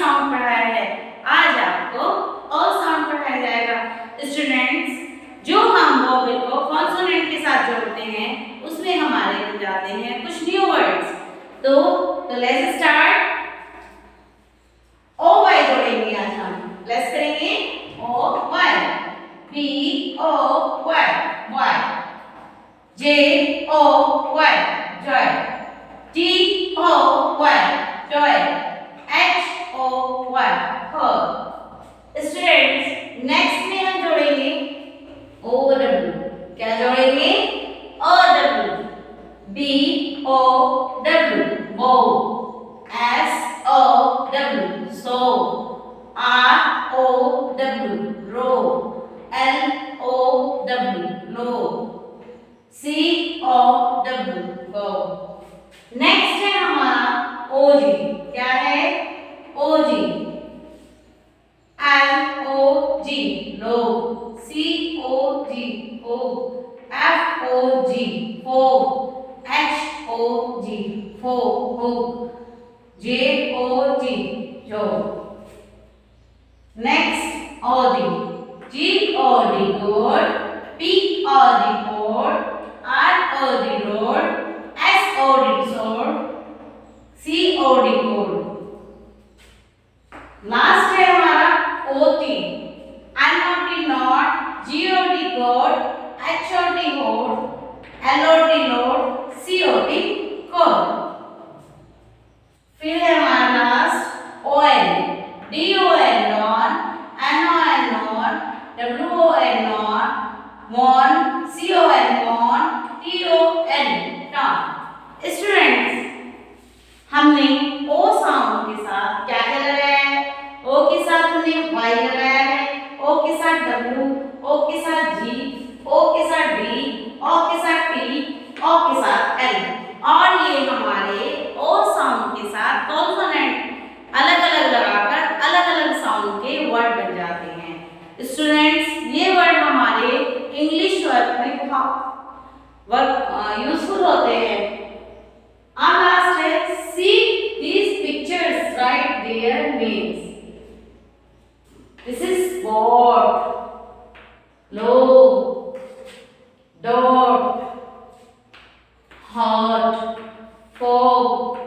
Sound पढ़ाया है, आज आपको ओ साउंड पढ़ाया जाएगा। स्टूडेंट्स, जो हम वोवेल को कॉन्सोनेंट के साथ जोड़ते हैं उसमें हमारे बन जाते हैं कुछ न्यू वर्ड्स। तो लेट्स स्टार्ट। ओ वाई जोड़ेंगे आज हम। लेट्स करेंगे O Y, B O Y boy, J O Y joy, T O Y toy, H O Y hoy. Students, next में हम जोड़ेंगे ओ डब्ल्यू। क्या जोड़ेंगे? O W, B O W bow, S O W sow, R O W row, L O W low, C O W go. Next है हमारा O. क्या है? OG, L O G लो, सी ओ जी ओ, F O G फो, H O G फो हो, J O G जो। Next OD, G O D god, P O D pod, R O D rod, S O D sod, C O D cod. Last है हमारा OT, N O T not, G O T got, H O T hot, L O T lot, C O T cot. फिर है हमारा last O N, D O N don, N O N non, W O N won, mon, C O N con, T O N ton. Students, हमने O sound के साथ क्या क्या लगाया है? ओ के साथ हमने वाई लगाया है, ओ के साथ डब्ल्यू, ओ के साथ जी, ओ के साथ डी, ओ के साथ टी, ओ के साथ एल। और ये हमारे ओ साउंड के साथ कॉन्सोनेंट अलग अलग लगाकर अलग अलग साउंड के वर्ड बन जाते हैं। स्टूडेंट्स, ये वर्ड हमारे इंग्लिश वर्क में बहुत यूजफुल होते हैं। और लास्ट है see these pictures, write their names. This is boat, low, dot, hot, fog,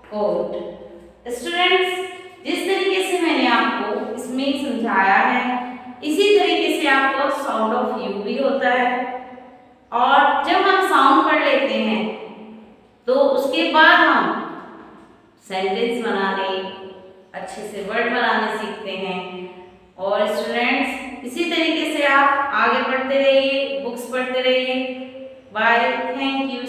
coat. Students, जिस तरीके से मैंने आपको इसमें समझाया है इसी तरीके से आपको साउंड ऑफ यू भी होता है। और जब हम साउंड पढ़ लेते हैं तो उसके बाद हम सेंटेंस बनाने, अच्छे से वर्ड बनाने सीखते हैं। और स्टूडेंट्स, इसी तरीके से आप आगे पढ़ते रहिए, बुक्स पढ़ते रहिए। Bye, thank you.